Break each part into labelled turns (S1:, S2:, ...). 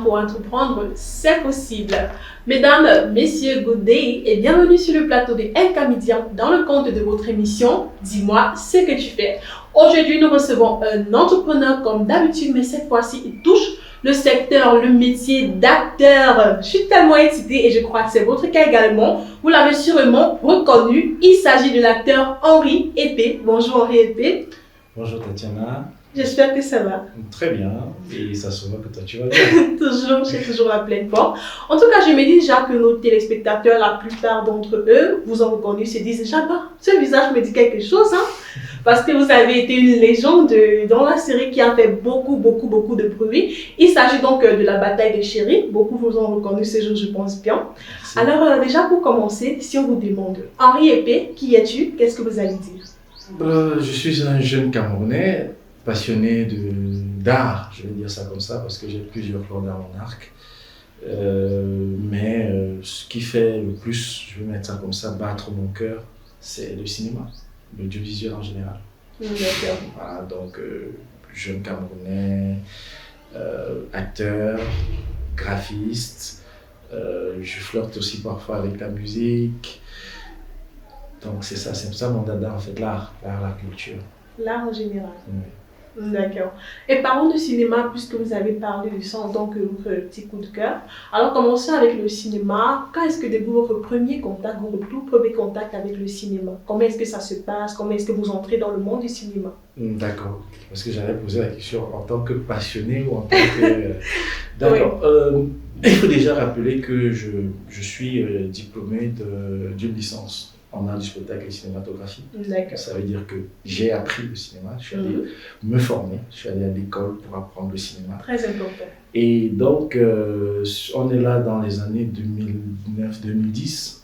S1: pour entreprendre, c'est possible. Mesdames, messieurs, good day et bienvenue sur le plateau de MK Media dans le cadre de votre émission Dis-moi ce que tu fais. Aujourd'hui, nous recevons un entrepreneur comme d'habitude, mais cette fois-ci, il touche le secteur, le métier d'acteur. Je suis tellement excitée et je crois que c'est votre cas également. Vous l'avez sûrement reconnu. Il s'agit de l'acteur Henri Épée. Bonjour Henri Épée.
S2: Bonjour Tatiana.
S1: J'espère que ça va.
S2: Très bien, et ça se voit que toi tu vas bien.
S1: Toujours, j'ai toujours la pleine forme. En tout cas, je me dis déjà que nos téléspectateurs, la plupart d'entre eux, vous ont reconnu, se disent déjà, bah, ce visage me dit quelque chose, hein, parce que vous avez été une légende dans la série qui a fait beaucoup de bruit. Il s'agit donc de la bataille des chéris. Beaucoup vous ont reconnu ce jour, je pense bien.
S2: Merci.
S1: Alors, déjà pour commencer, si on vous demande, Henri Épée, qui es-tu? Qu'est-ce que vous allez dire?
S2: Je suis un jeune Camerounais passionné d'art, je vais dire ça comme ça, parce que j'ai plusieurs cordes à mon arc. Ce qui fait le plus, je vais mettre ça comme ça, battre mon cœur, c'est le cinéma, l'audiovisuel en général.
S1: D'accord.
S2: Voilà, donc jeune Camerounais, acteur, graphiste, je flirte aussi parfois avec la musique. Donc c'est ça mon dada en fait, l'art, la culture.
S1: L'art en général.
S2: Oui.
S1: D'accord. Et parlons du cinéma, puisque vous avez parlé de ça en tant que votre petit coup de cœur. Alors, commençons avec le cinéma. Quand est-ce que début votre premier contact, votre tout premier contact avec le cinéma? Comment est-ce que ça se passe? Comment est-ce que vous entrez dans le monde du cinéma?
S2: D'accord. Parce que j'allais poser la question en tant que passionné ou en tant que... D'accord. Oui. Il faut déjà rappeler que je suis diplômé d'une licence en art du spectacle et cinématographie.
S1: D'accord.
S2: Ça veut dire que j'ai appris le cinéma, je suis allé me former, je suis allé à l'école pour apprendre le cinéma.
S1: Très important.
S2: Et donc, on est là dans les années 2009-2010,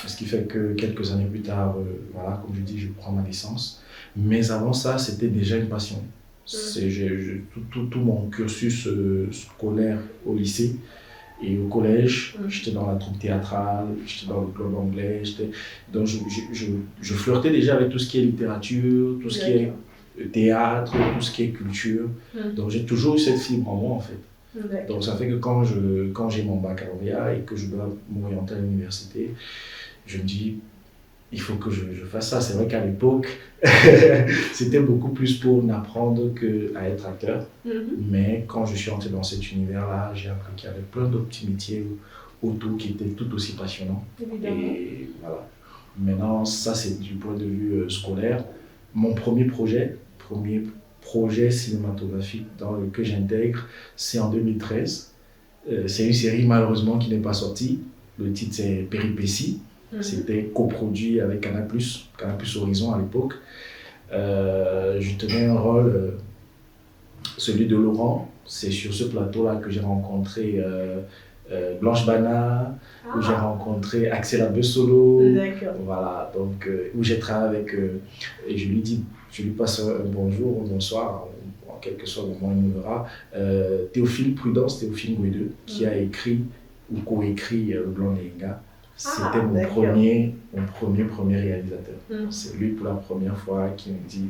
S2: ce qui fait que quelques années plus tard, voilà, comme je dis, je prends ma licence. Mais avant ça, c'était déjà une passion. Tout mon cursus scolaire au lycée, et au collège, j'étais dans la troupe théâtrale, j'étais dans le club anglais, donc je flirtais déjà avec tout ce qui est littérature, tout ce qui est théâtre, tout ce qui est culture. Donc j'ai toujours eu cette fibre en moi en fait. Donc ça fait que quand j'ai mon baccalauréat et que je dois m'orienter à l'université, je me dis, il faut que je fasse ça. C'est vrai qu'à l'époque, c'était beaucoup plus pour n'apprendre qu'à être acteur. Mais quand je suis entré dans cet univers-là, j'ai appris qu'il y avait plein d'autres petits métiers autour qui étaient tout aussi passionnants.
S1: Évidemment.
S2: Et voilà. Maintenant, ça c'est du point de vue scolaire. Mon premier projet cinématographique dans lequel j'intègre, c'est en 2013. C'est une série malheureusement qui n'est pas sortie. Le titre c'est Péripéties. C'était coproduit avec Canal+, Horizon à l'époque. Je tenais un rôle, celui de Laurent. C'est sur ce plateau-là que j'ai rencontré Blanche Bana, où j'ai rencontré Axel Abessolo. Voilà, donc où j'ai travaillé avec, et je lui passe un bonjour, un bonsoir, en quelque sorte, au moment où il me verra, Théophile Gouedeux, qui a écrit ou co-écrit Le Blanc des Ingas. C'était mon premier réalisateur. C'est lui pour la première fois qui me dit,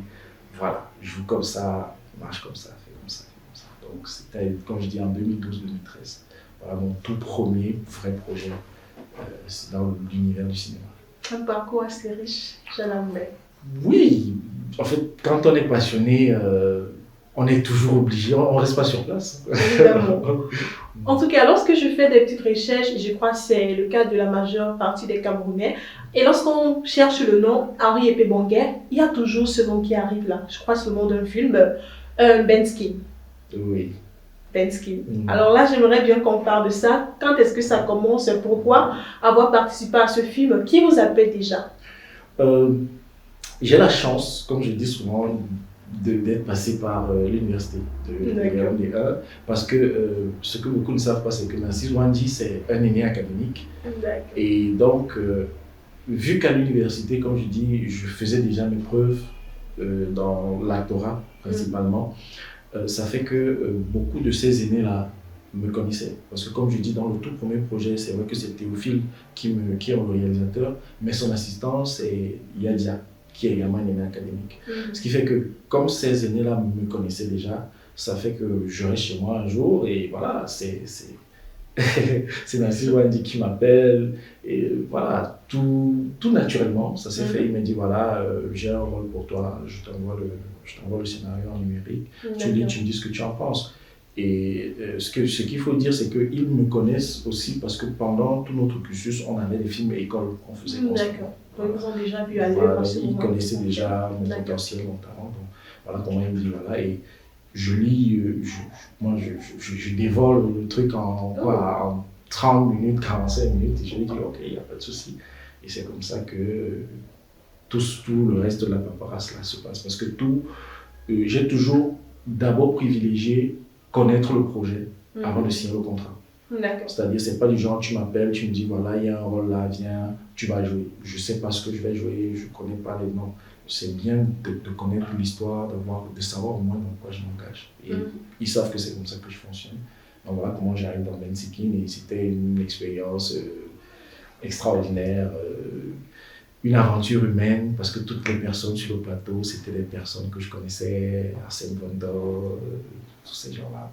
S2: voilà, joue comme ça, marche comme ça, fais comme ça, fais comme ça. Donc c'était, comme je dis, en 2012-2013. Voilà mon tout premier vrai projet dans l'univers du cinéma.
S1: Un parcours assez riche, je l'admets.
S2: Oui, en fait, quand on est passionné, on est toujours obligé, on ne reste pas sur place.
S1: Évidemment. En tout cas, lorsque je fais des petites recherches, je crois que c'est le cas de la majeure partie des Camerounais, et lorsqu'on cherche le nom Henri Épée Bonguer, il y a toujours ce nom qui arrive là. Je crois que c'est le nom d'un film, Bensky.
S2: Oui.
S1: Bensky. Alors là, j'aimerais bien qu'on parle de ça. Quand est-ce que ça commence? Pourquoi avoir participé à ce film? Qui vous appelle déjà?
S2: J'ai la chance, comme je dis souvent, d'être passé par l'université de Yaoundé 1, parce que ce que beaucoup ne savent pas, c'est que Narcisse Ouandi, c'est un aîné académique. Et donc, vu qu'à l'université, comme je dis, je faisais déjà mes preuves dans l'actorat principalement, ça fait que beaucoup de ces aînés-là me connaissaient. Parce que comme je dis, dans le tout premier projet, c'est vrai que c'est Théophile qui est le réalisateur, mais son assistant, c'est Yadia, qui est également un aîné académique. Ce qui fait que, comme ces aînés-là me connaissaient déjà, ça fait que je reste chez moi un jour et voilà, c'est Nasir Ouadi qui m'appelle et voilà, tout naturellement, ça s'est fait. Il m'a dit voilà, j'ai un rôle pour toi, je t'envoie le scénario en numérique, tu lis, tu me dis ce que tu en penses. Et ce qu'il faut dire, c'est qu'ils me connaissent aussi parce que pendant tout notre cursus, on avait des films écoles qu'on faisait ensemble.
S1: D'accord. Donc ils ont déjà vu à
S2: voilà,
S1: l'œuvre.
S2: ils connaissaient déjà mon potentiel, mon talent. Donc voilà comment ils me disent voilà. Et je lis, je dévole le truc en 30 minutes, 45 minutes, et je lui dis ok, il n'y a pas de souci. Et c'est comme ça que tout le reste de la paperasse là se passe. Parce que j'ai toujours d'abord privilégié connaître le projet avant de signer le contrat.
S1: D'accord.
S2: C'est-à-dire, c'est pas du genre, tu m'appelles, tu me dis voilà, il y a un rôle là, viens, tu vas jouer. Je sais pas ce que je vais jouer, je connais pas les noms. C'est bien de connaître l'histoire, de savoir au moins dans quoi je m'engage. Et ils savent que c'est comme ça que je fonctionne. Donc voilà comment j'arrive dans Ben Seeking, et c'était une expérience extraordinaire, une aventure humaine, parce que toutes les personnes sur le plateau, c'était des personnes que je connaissais, Arsène Bondo, tous ces gens-là.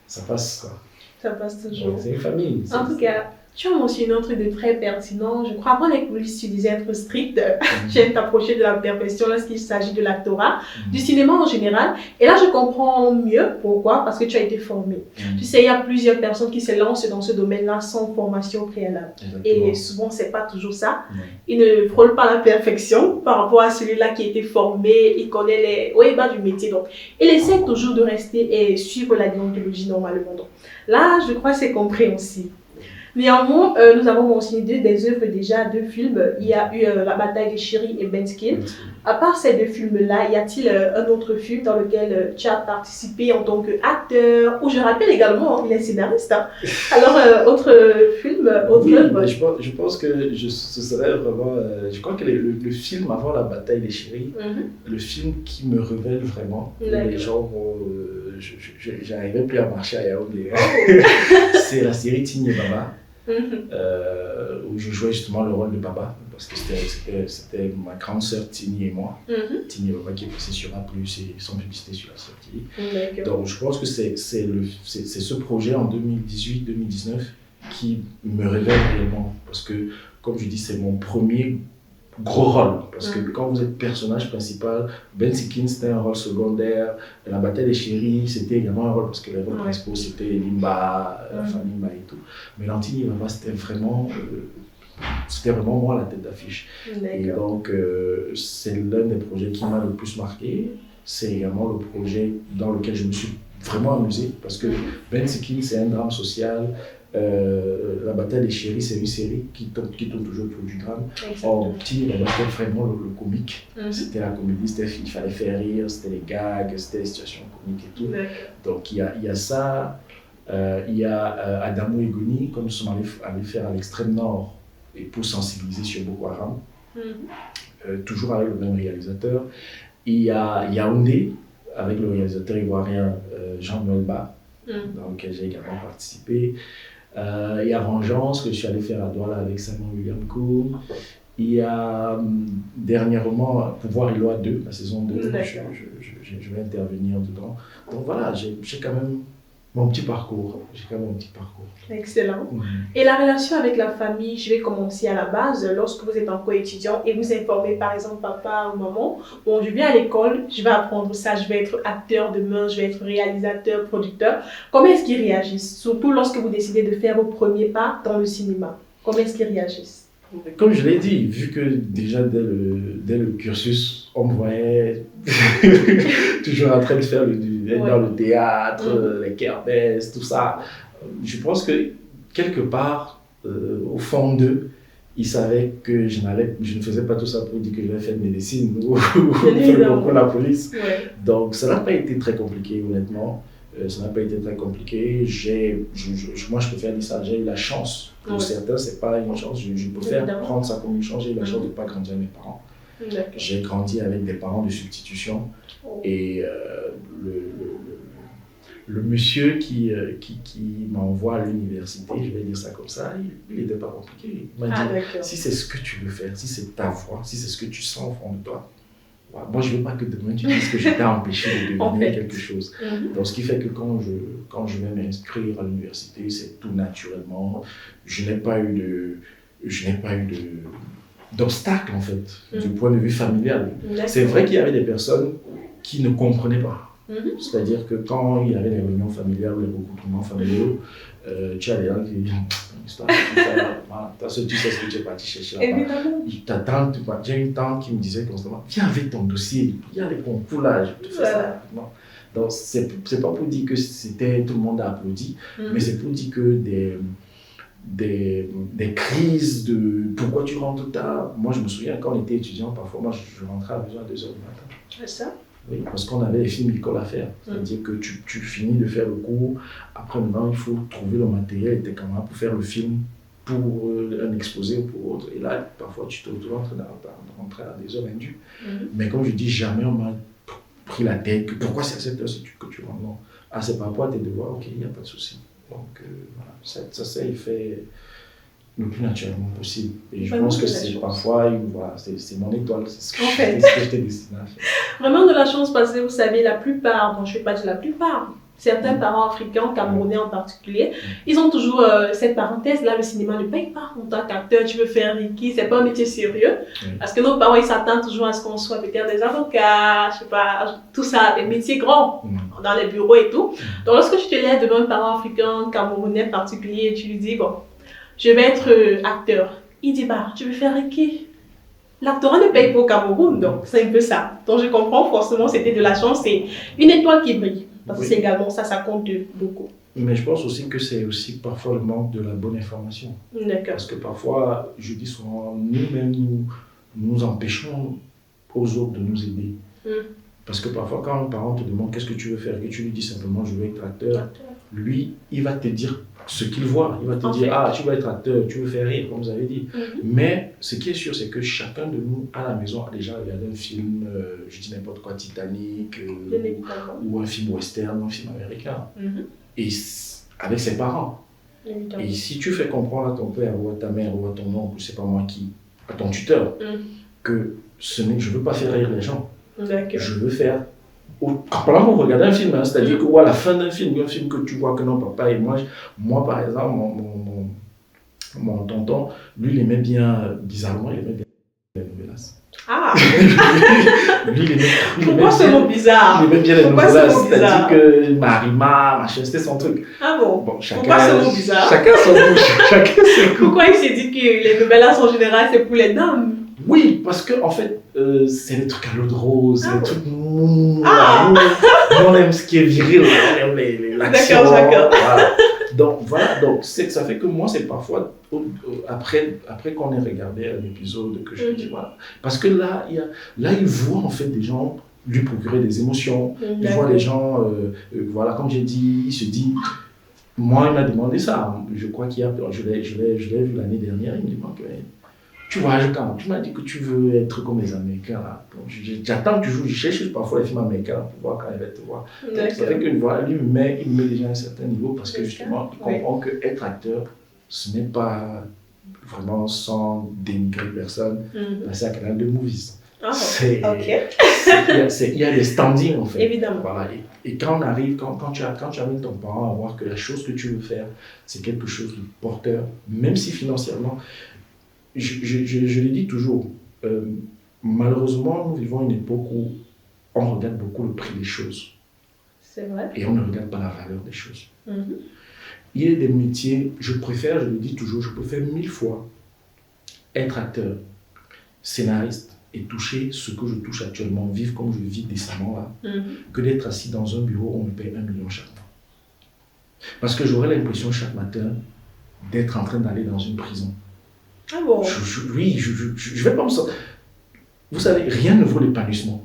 S2: Ça passe, quoi.
S1: Ça passe toujours.
S2: Ouais, c'est une famille.
S1: En tout cas, tu as mentionné un truc de très pertinent. Je crois avant les coulisses, tu disais être strict. Tu aimes t'approcher de la perfection lorsqu'il s'agit de l'actorat, du cinéma en général. Et là, je comprends mieux pourquoi, parce que tu as été formé. Tu sais, il y a plusieurs personnes qui se lancent dans ce domaine-là sans formation préalable. Et souvent, c'est pas toujours ça. Ils ne frôlent pas la perfection par rapport à celui-là qui a été formé, il connaît les hauts et bas du métier. Donc, il essaie toujours de rester et suivre la déontologie normalement. Donc, là, je crois que c'est compréhensible. Néanmoins, nous avons mentionné des œuvres déjà, 2 films. Il y a eu La bataille des chéris et Ben Seeking. À part ces 2 films-là, y a-t-il un autre film dans lequel tu as participé en tant qu'acteur, ou je rappelle également, il est scénariste. Hein. Alors, autre film, autre œuvre?
S2: Je pense que ce serait vraiment... je crois que le film avant La bataille des chéris, le film qui me révèle vraiment, les gens j'arrivais plus à marcher à Yaoundé. C'est la série Tini et Baba. Où je jouais justement le rôle de Baba, parce que c'était ma grande sœur Tini et moi. Tini et Baba qui est passé sur A+, et sans publicité sur la sortie. Donc je pense que c'est ce projet en 2018-2019 qui me révèle réellement, parce que comme je dis, c'est mon premier gros rôle, parce que quand vous êtes personnage principal, Ben Seeking c'était un rôle secondaire, La bataille des chéris c'était également un rôle, parce que les rôles principaux c'était Limba, la famille Limba et tout. Mais Lantini et Baba c'était vraiment moi la tête d'affiche. Et donc c'est l'un des projets qui m'a le plus marqué. C'est également le projet dans lequel je me suis vraiment amusé, parce que Ben Seeking c'est un drame social. La bataille des chéris, c'est une série qui tourne toujours autour du drame. En petit, c'était vraiment le comique. C'était la comédie, il fallait faire rire, c'était les gags, c'était les situations comiques et tout. Donc il y a ça. Il y a Adamo Egoni, comme nous sommes allés faire à l'extrême nord, et pour sensibiliser sur Boko Haram. Toujours avec le même réalisateur. Il y a Yaoundé, avec le réalisateur ivoirien Jean-Noël Ba, dans lequel j'ai également participé. Il y a Vengeance, que je suis allé faire à Douala avec Simon William Coum. Il y a dernièrement Pouvoir et Loi 2, la saison 2, je vais intervenir dedans. Donc voilà, j'ai quand même mon petit parcours.
S1: Excellent. Et la relation avec la famille, je vais commencer à la base. Lorsque vous êtes encore étudiant et vous informez par exemple papa ou maman, bon, je viens à l'école, je vais apprendre ça, je vais être acteur demain, je vais être réalisateur, producteur. Comment est-ce qu'ils réagissent? Surtout lorsque vous décidez de faire vos premiers pas dans le cinéma. Comment est-ce qu'ils réagissent?
S2: Comme je l'ai dit, vu que déjà dès le cursus, on me voyait toujours en train de faire dans le théâtre, les kermesses, tout ça. Je pense que quelque part, au fond d'eux, ils savaient que je ne faisais pas tout ça pour dire que je vais faire de médecine ou pour la police. Donc ça n'a pas été très compliqué, honnêtement. Ça n'a pas été très compliqué. Moi, je préfère dire ça. J'ai eu la chance. Pour certains, ce n'est pas une chance. Je préfère prendre ça comme une chance. J'ai eu la chance de ne pas grandir avec mes parents. J'ai grandi avec des parents de substitution. Et le monsieur qui m'envoie à l'université, je vais dire ça comme ça, il n'était pas compliqué. Il m'a dit, si c'est ce que tu veux faire, si c'est ta voix, si c'est ce que tu sens au fond de toi, moi, je ne veux pas que demain tu dises que je t'ai empêché de
S1: En
S2: devenir
S1: fait.
S2: quelque chose. Donc, ce qui fait que quand je vais m'inscrire à l'université, c'est tout naturellement. Je n'ai pas eu d'obstacle, en fait, du point de vue familial. C'est vrai qu'il y avait des personnes qui ne comprenaient pas. C'est-à-dire que quand il y avait les réunions familiales ou les regroupements familiaux, tu as des gens qui disent tu sais ce que tu es parti chercher là-bas.
S1: Évidemment.
S2: J'ai une tante qui me disait constamment viens avec ton dossier, il y a des concours là, je te fais ça rapidement. Donc, c'est pas pour dire que tout le monde a applaudi, mais c'est pour dire que des crises de pourquoi tu rentres tard. Moi, je me souviens quand on était étudiant, parfois, moi, je rentrais à 2h du matin.
S1: C'est ça?
S2: Oui, parce qu'on avait les films école à faire. C'est-à-dire que tu finis de faire le cours, après maintenant, il faut trouver le matériel et tes camarades pour faire le film, pour un exposé ou pour autre. Et là, parfois, tu te retrouves en train de rentrer à des heures indues. Mais comme je dis, jamais on m'a pris la tête que pourquoi c'est à cette heure que tu rentres. Non. Ah, c'est par rapport à tes devoirs, ok, il n'y a pas de souci. Donc, voilà, ça s'est fait le plus naturellement possible. Et je pense que c'est parfois, voilà, c'est mon étoile, c'est ce que j'étais destiné à faire.
S1: Vraiment de la chance parce que vous savez, la plupart, bon, je ne vais pas dire la plupart, certains parents africains, camerounais en particulier, ils ont toujours cette parenthèse-là, le cinéma ne paye pas en tant qu'acteur, tu veux faire Ricky, c'est pas un métier sérieux. Parce que nos parents, ils s'attendent toujours à ce qu'on soit peut-être des avocats, je sais pas, tout ça, des métiers grands, dans les bureaux et tout. Donc lorsque tu te lèves devant un parent africain, camerounais en particulier, et tu lui dis, bon, je vais être acteur. Il dit, bah, tu veux faire Ricky? L'acteur ne paye pas au Cameroun, donc c'est un peu ça. Donc je comprends, forcément, c'était de la chance, c'est une étoile qui brille. Parce que c'est également ça, ça compte beaucoup.
S2: Mais je pense aussi que c'est aussi parfois le manque de la bonne information.
S1: D'accord.
S2: Parce que parfois, je dis souvent, nous-mêmes, nous empêchons aux autres de nous aider. Parce que parfois, quand un parent te demande qu'est-ce que tu veux faire, que tu lui dis simplement je veux être acteur, lui, il va te dire ce qu'il voit. Il va te dire, ah, tu veux être acteur, tu veux faire rire, comme vous avez dit. Mais ce qui est sûr, c'est que chacun de nous, à la maison, a déjà regardé un film, je dis n'importe quoi, Titanic, ou un film western, un film américain. Et avec ses parents. Et si tu fais comprendre à ton père, ou à ta mère, ou à ton oncle, c'est pas moi qui, à ton tuteur, que je ne veux pas faire rire les gens. Je veux faire. Apparemment, vous regardez un film, hein, c'est-à-dire qu'à la fin d'un film, un film que tu vois que non, papa et moi par exemple, mon tonton, lui, il aimait bien, bizarrement, il aimait bien les novelas.
S1: Ah
S2: Lui, il aimait,
S1: pourquoi ce mot bizarre?
S2: Il aimait bien les novelas, c'est-à-dire que Marima, machin, c'était son truc.
S1: Ah bon,
S2: pourquoi
S1: ce mot bizarre?
S2: Chacun son bouche,
S1: Pourquoi il s'est dit que les novelas en général, c'est pour les dames?
S2: Oui, parce que en fait, c'est des trucs à l'eau de rose, des trucs mous. On aime ce qui est viril, on aime l'action.
S1: D'accord.
S2: Voilà. Donc ça fait que moi, c'est parfois, après qu'on ait regardé un épisode, que je me dis, voilà. Parce que là, il voit en fait des gens lui procurer des émotions. Il voit des gens, voilà, comme j'ai dit, il se dit, moi, il m'a demandé ça. Je crois je l'ai vu l'année dernière, il me dit, tu voyages quand? Tu m'as dit que tu veux être comme les Américains. Là. J'attends toujours, je cherche parfois les films américains pour voir quand ils vont te voir. Donc, ça fait que voilà, lui, il me met déjà à un certain niveau parce que justement, il comprend qu'être acteur, ce n'est pas vraiment sans dénigrer personne, c'est un canal de movies. Il y a des standings en fait.
S1: Évidemment.
S2: Voilà. Et quand on arrive, quand tu amènes ton parent à voir que la chose que tu veux faire, c'est quelque chose de porteur, même si financièrement, je le dis toujours, malheureusement, nous vivons une époque où on regarde beaucoup le prix des choses.
S1: C'est vrai.
S2: Et on ne regarde pas la valeur des choses. Il y a des métiers, je le dis toujours, je préfère 1000 fois être acteur, scénariste et toucher ce que je touche actuellement, vivre comme je vis décemment là, que d'être assis dans un bureau où on me paye 1 million chaque mois. Parce que j'aurais l'impression chaque matin d'être en train d'aller dans une prison.
S1: Ah bon?
S2: Oui, je vais pas me sortir. Vous savez, rien ne vaut l'épanouissement.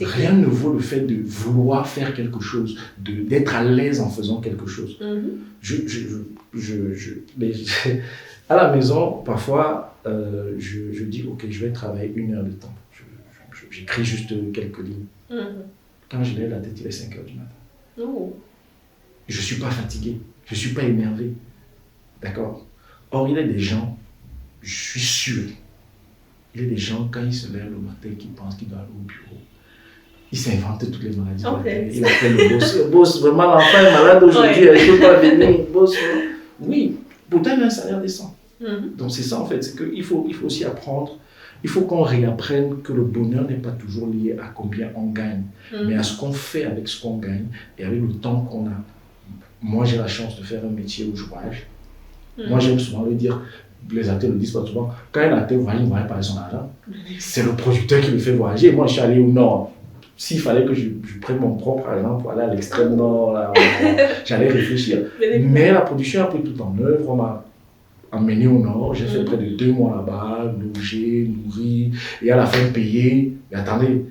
S2: Rien ne vaut le fait de vouloir faire quelque chose, d'être à l'aise en faisant quelque chose. À la maison, parfois, je dis, ok, je vais travailler 1 heure de temps. J'écris juste quelques lignes. Quand je lève la tête, il est 5 heures du matin. Je ne suis pas fatigué, je ne suis pas énervé. D'accord? Or, il y a des gens, je suis sûr, Il y a des gens, quand ils se lèvent le matin, qui pensent qu'ils doivent aller au bureau. Ils s'inventent toutes les maladies.
S1: Okay.
S2: Il appelle le boss. Le boss, vraiment, l'enfant est malade aujourd'hui,
S1: Ouais.
S2: il ne peut pas venir. Boss, oui, pourtant, il a un salaire décent.
S1: Mhm.
S2: Donc, c'est ça, en fait. C'est qu'il faut aussi apprendre. Il faut qu'on réapprenne que le bonheur n'est pas toujours lié à combien on gagne, mais à ce qu'on fait avec ce qu'on gagne et avec le temps qu'on a. Moi, j'ai la chance de faire un métier où je voyage. Moi, j'aime souvent le dire, les acteurs le disent pas souvent, quand un acteur voyage, il ne voyage pas avec son argent. C'est le producteur qui le fait voyager. Moi, je suis allé au nord. S'il fallait que je prenne mon propre argent pour aller à l'extrême nord, là, j'allais réfléchir. Mais la production a pris tout en œuvre. On m'a emmené au nord. J'ai fait près de 2 mois là-bas, logé, nourri, et à la fin payé. Mais attendez,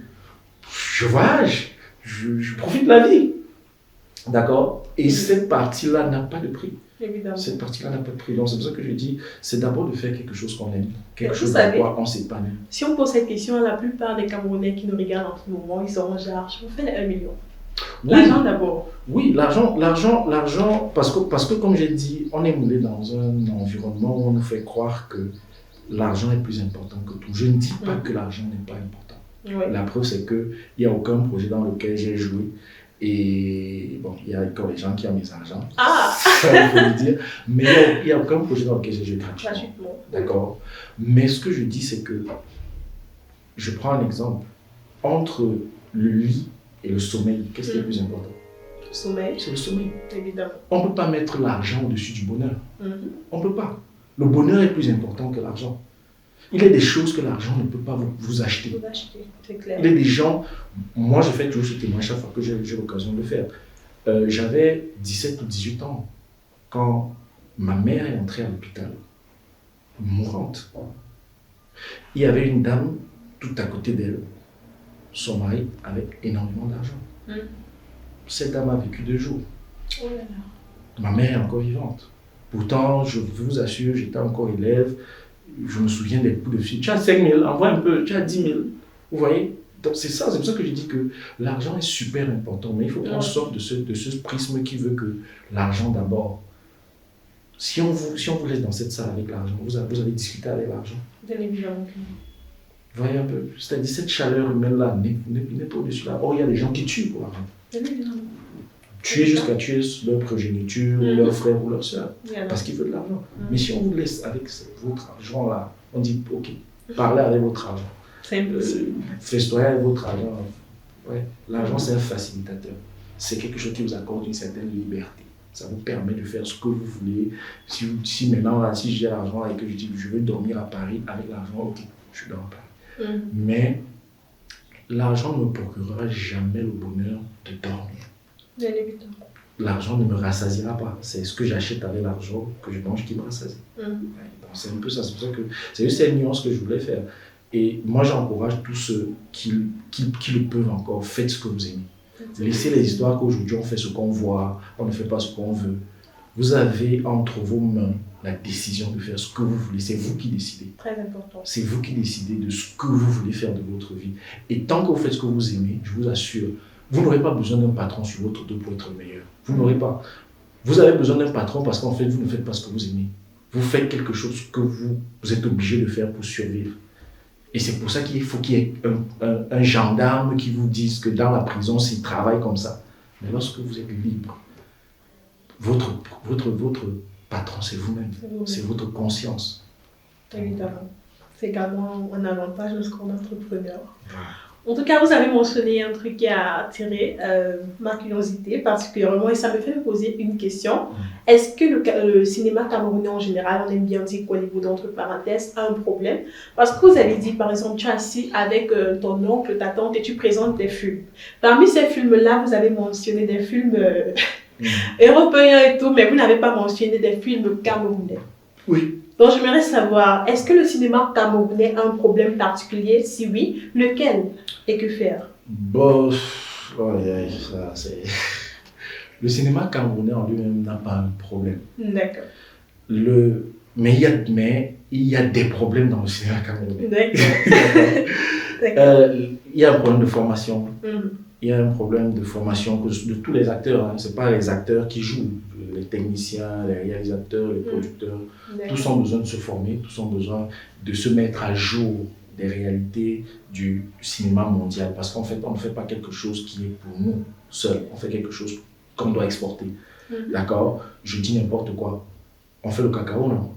S2: je voyage, je profite de la vie. D'accord? Et cette partie-là n'a pas de prix.
S1: Évidemment.
S2: Cette partie-là n'a pas de prix. Donc c'est pour ça que je dis, c'est d'abord de faire quelque chose qu'on aime, quelque
S1: Vous
S2: chose
S1: savez,
S2: dans quoi on s'épanouit.
S1: Si on pose cette question à la plupart des Camerounais qui nous regardent en ce moment, ils seront genre, je vous fais les 1 million.
S2: Oui,
S1: L'argent d'abord.
S2: oui, l'argent, parce que comme j'ai dit, on est moulé dans un environnement où on nous fait croire que l'argent est plus important que tout. Je ne dis pas que l'argent n'est pas important.
S1: Oui.
S2: La preuve, c'est qu'il n'y a aucun projet dans lequel j'ai joué. Et bon, il y a encore les gens qui ont mes argents.
S1: Ah!
S2: Ça, il faut le dire. Mais il n'y a aucun projet dans lequel j'ai joué gratuitement.
S1: Gratuitement.
S2: D'accord? Mais ce que je dis, c'est que, je prends un exemple. Entre le lit et le sommeil, qu'est-ce qui est le plus important?
S1: Le sommeil,
S2: C'est le sommeil.
S1: évidemment.
S2: On ne peut pas mettre l'argent au-dessus du bonheur.
S1: Mhm.
S2: On ne peut pas. Le bonheur est plus important que l'argent. Il y a des choses que l'argent ne peut pas vous acheter.
S1: Vous achetez, c'est clair.
S2: Il y a des gens, moi je fais toujours ce témoin chaque fois que j'ai l'occasion de le faire. J'avais 17 ou 18 ans quand ma mère est entrée à l'hôpital, mourante. Il y avait une dame tout à côté d'elle, son mari avec énormément d'argent. Cette dame a vécu 2 jours.
S1: Oh là là.
S2: Ma mère est encore vivante. Pourtant, je vous assure, j'étais encore élève. Je me souviens des coups de fil. Tu as 5 000, envoie un peu, tu as 10 000. Vous voyez? Donc c'est ça, c'est pour ça que je dis que l'argent est super important, mais il faut qu'on sorte de ce prisme qui veut que l'argent d'abord. Si on vous laisse dans cette salle avec l'argent, vous allez discuter avec l'argent.
S1: Bien évidemment.
S2: Vous voyez un peu? C'est-à-dire cette chaleur humaine-là n'est pas au-dessus là. Or, il y a des gens qui tuent pour l'argent.
S1: Bien évidemment.
S2: Tuer jusqu'à tuer leur progéniture, leur frère ou leur soeur, parce qu'ils veulent de l'argent. Mais si on vous laisse avec votre argent-là, on dit, ok, parlez avec votre argent.
S1: C'est impossible.
S2: Festoyez avec votre argent. Ouais. L'argent, c'est un facilitateur. C'est quelque chose qui vous accorde une certaine liberté. Ça vous permet de faire ce que vous voulez. Si maintenant, là, si j'ai l'argent et que je dis je veux dormir à Paris avec l'argent, ok, je dors à Paris. Mais l'argent ne me procurera jamais le bonheur de dormir.
S1: Bien évidemment.
S2: L'argent ne me rassasiera pas. C'est ce que j'achète avec l'argent que je mange qui me rassasie. Ouais, donc c'est un peu ça. C'est pour ça que c'est juste cette nuance que je voulais faire. Et moi, j'encourage tous ceux qui le peuvent encore. Faites ce que vous aimez. Laissez les histoires qu'aujourd'hui on fait ce qu'on voit, on ne fait pas ce qu'on veut. Vous avez entre vos mains la décision de faire ce que vous voulez. C'est vous qui décidez.
S1: Très important.
S2: C'est vous qui décidez de ce que vous voulez faire de votre vie. Et tant que vous faites ce que vous aimez, je vous assure, vous n'aurez pas besoin d'un patron sur votre dos pour être meilleur. Vous n'aurez pas. Vous avez besoin d'un patron parce qu'en fait, vous ne faites pas ce que vous aimez. Vous faites quelque chose que vous êtes obligé de faire pour survivre. Et c'est pour ça qu'il faut qu'il y ait un gendarme qui vous dise que dans la prison, s'il travaille comme ça. Mais lorsque vous êtes libre, votre patron, c'est vous-même. C'est votre conscience.
S1: Évidemment. C'est également un avantage lorsqu'on est entrepreneur. En tout cas, vous avez mentionné un truc qui a attiré ma curiosité particulièrement et ça me fait me poser une question. Est-ce que le cinéma camerounais en général, on aime bien dire qu'Hollywood, entre parenthèses, a un problème? Parce que vous avez dit, par exemple, tu es assis avec ton oncle, ta tante et tu présentes des films. Parmi ces films-là, vous avez mentionné des films européens et tout, mais vous n'avez pas mentionné des films camerounais.
S2: Oui.
S1: Donc, j'aimerais savoir, est-ce que le cinéma camerounais a un problème particulier? Si oui, lequel? Et que faire?
S2: Bon, ça c'est... Le cinéma camerounais en lui-même n'a pas un problème.
S1: D'accord.
S2: Mais il y a des problèmes dans le cinéma camerounais.
S1: D'accord.
S2: Il y a un problème de formation. Il y a un problème de formation de tous les acteurs. Hein. Ce n'est pas les acteurs qui jouent. Les techniciens, les réalisateurs, les producteurs. Tous ont besoin de se former, tous ont besoin de se mettre à jour des réalités du cinéma mondial. Parce qu'en fait, on ne fait pas quelque chose qui est pour nous seuls. On fait quelque chose qu'on doit exporter. D'accord? Je dis n'importe quoi. On fait le cacao, non?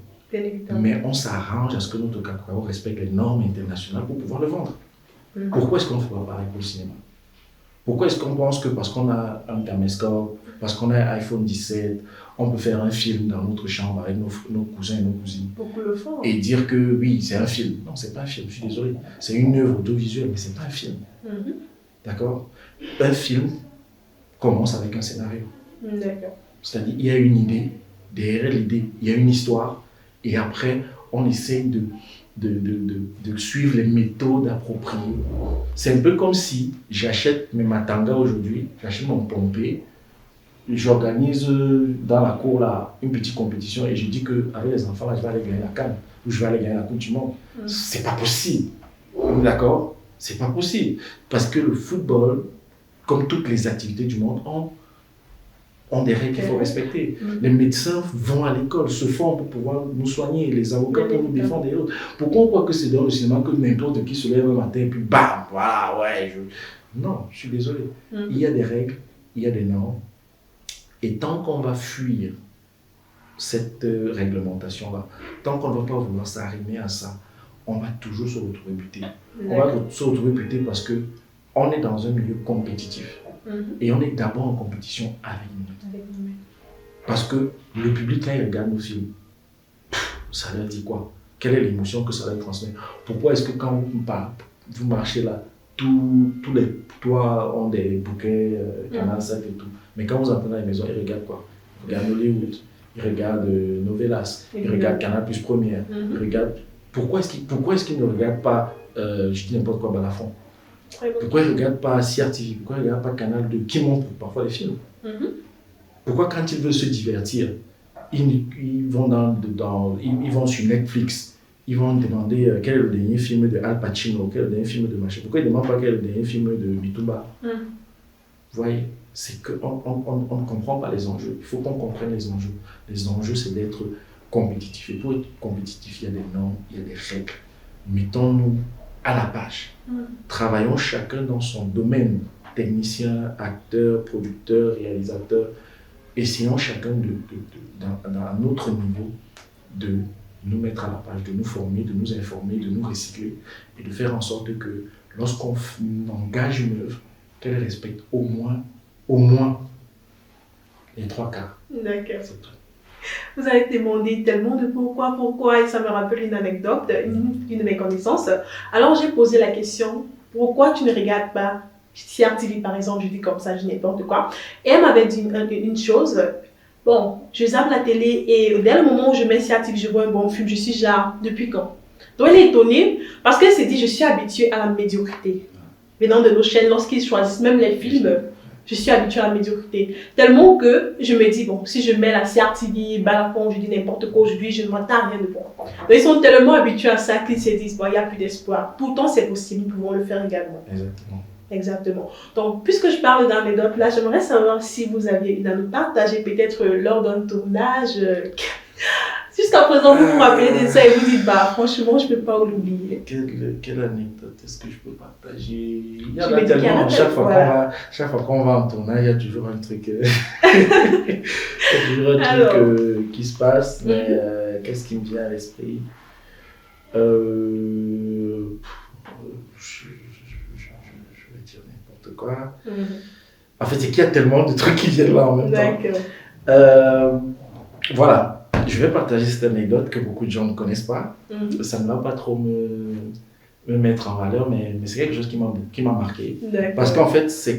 S2: Mais on s'arrange à ce que notre cacao respecte les normes internationales pour pouvoir le vendre. Pourquoi est-ce qu'on ne fait pas pareil pour le cinéma? Pourquoi est-ce qu'on pense que parce qu'on a un caméscope, parce qu'on a un iPhone 17, on peut faire un film dans notre chambre avec nos cousins et nos cousines?
S1: Beaucoup le font.
S2: Et dire que oui, c'est un film. Non, c'est pas un film, je suis désolé. C'est une œuvre audiovisuelle, mais c'est pas un film. D'accord? Un film commence avec un scénario.
S1: D'accord.
S2: C'est-à-dire, il y a une idée, derrière l'idée, il y a une histoire, et après, on essaye de suivre les méthodes appropriées. C'est un peu comme si j'achète mes matangas aujourd'hui, j'achète mon pompé, j'organise dans la cour là une petite compétition et je dis qu'avec les enfants là, je vais aller gagner la CAN ou je vais aller gagner la Coupe du Monde. C'est pas possible. D'accord? C'est pas possible. Parce que le football, comme toutes les activités du monde, ont des règles qu'il faut respecter. Les médecins vont à l'école, se forment pour pouvoir nous soigner, les avocats pour nous défendre et autres. Pourquoi on croit que c'est dans le cinéma que n'importe qui se lève un matin et puis bam, voilà, ouais. Non, je suis désolé. Il y a des règles, il y a des normes. Et tant qu'on va fuir cette réglementation-là, tant qu'on ne va pas vouloir s'arrimer à ça, on va toujours se retrouver buté. On va se retrouver buté parce qu'on est dans un milieu compétitif. Et on est d'abord en compétition avec nous-mêmes. Parce que le public, quand il regarde nos films, ça leur dit quoi? Quelle est l'émotion que ça leur transmet? Pourquoi est-ce que quand vous marchez là, tous les toits ont des bouquets, Canal 7 et tout. Mais quand vous entrez dans les maisons, ils regardent quoi? Ils regardent Hollywood, ils regardent Novelas, ils regardent Canal Plus Première, ils regardent... Pourquoi est-ce qu'ils ne regardent pas, je dis n'importe quoi, Balafon? Pourquoi ils ne regardent pas CRTV? Pourquoi ils ne regardent pas Canal 2 qui montre parfois les films? Pourquoi quand ils veulent se divertir, ils vont sur Netflix, ils vont demander quel est le dernier film de Al Pacino, quel est le dernier film de machin? Pourquoi ils ne demandent pas quel est le dernier film de Bitumba? Vous voyez, c'est qu'on ne comprend pas les enjeux. Il faut qu'on comprenne les enjeux. Les enjeux, c'est d'être compétitif. Et pour être compétitif, il y a des normes, il y a des règles. Mettons-nous à la page. Travaillons chacun dans son domaine, technicien, acteur, producteur, réalisateur. Essayons chacun, à notre niveau, de nous mettre à la page, de nous former, de nous informer, de nous recycler et de faire en sorte que lorsqu'on engage une œuvre, qu'elle respecte au moins les 3 quarts.
S1: D'accord. C'est tout. Vous avez demandé tellement de pourquoi, et ça me rappelle une anecdote, une de mes connaissances. Alors j'ai posé la question, pourquoi tu ne regardes pas CRTV par exemple, je dis comme ça, je dis n'importe quoi. Et elle m'avait dit une chose, bon, je zappe la télé et dès le moment où je mets CRTV, je vois un bon film, je suis genre, depuis quand? Donc elle est étonnée parce qu'elle s'est dit, je suis habituée à la médiocrité. Venant de nos chaînes, lorsqu'ils choisissent même les films, je suis habituée à la médiocrité. Tellement que je me dis, bon, si je mets la CRTV, Balafon, je dis n'importe quoi aujourd'hui, je ne m'entends rien de bon. Donc ils sont tellement habitués à ça qu'ils se disent, bon, il n'y a plus d'espoir. Pourtant, c'est possible, nous pouvons le faire également. Exactement. Donc, puisque je parle d'anecdotes, là, j'aimerais savoir si vous aviez une anecdote partagée peut-être lors d'un tournage. Jusqu'à présent, vous vous rappelez de ça et vous dites, bah, franchement, je ne peux pas l'oublier.
S2: Quelle anecdote est-ce que je peux partager? Il y en a tellement. Chaque fois qu'on va en tournage, il y a toujours un truc, qui se passe. Mais qu'est-ce qui me vient à l'esprit? Je vais dire n'importe quoi. En fait, c'est qu'il y a tellement de trucs qui viennent là en même temps. Voilà. Je vais partager cette anecdote que beaucoup de gens ne connaissent pas. Ça ne va pas trop me mettre en valeur, mais c'est quelque chose qui m'a marqué. Parce qu'en fait, ça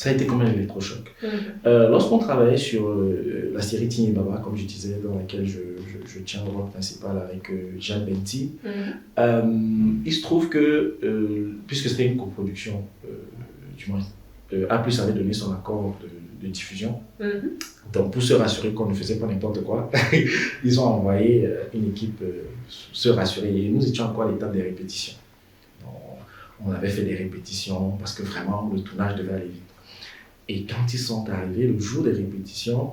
S2: a été comme un électrochoc. Lorsqu'on travaillait sur la série Tini Baba, comme je disais, dans laquelle je tiens le rôle principal avec Jeanne Benti, il se trouve que, puisque c'était une coproduction, du moins, A+ avait donné son accord de diffusion. Donc, pour se rassurer qu'on ne faisait pas n'importe quoi, ils ont envoyé une équipe se rassurer. Et nous étions encore à l'étape des répétitions. Donc, on avait fait des répétitions parce que vraiment, le tournage devait aller vite. Et quand ils sont arrivés, le jour des répétitions,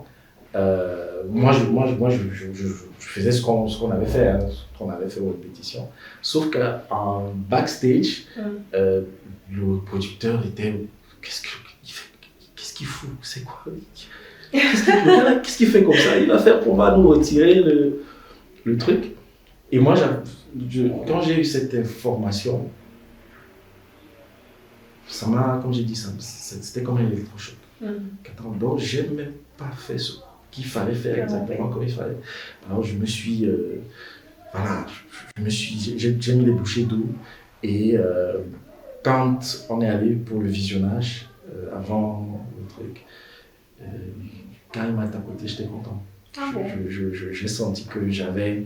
S2: Je faisais ce qu'on avait fait, hein, ce qu'on avait fait aux répétitions. Sauf qu'en backstage, le producteur était. Qu'est-ce qu'il fout? C'est quoi? Qu'est-ce qu'il fait comme ça? Il va faire pour nous retirer le truc. Et moi, quand j'ai eu cette information, ça m'a, comme j'ai dit, c'était comme un électrochoc. Donc, je n'ai même pas fait ce qu'il fallait faire exactement comme il fallait. Alors, je me suis. J'ai mis les bouchées d'eau. Et quand on est allé pour le visionnage, avant le truc, quand il m'a tapoté, j'étais content. J'ai senti que j'avais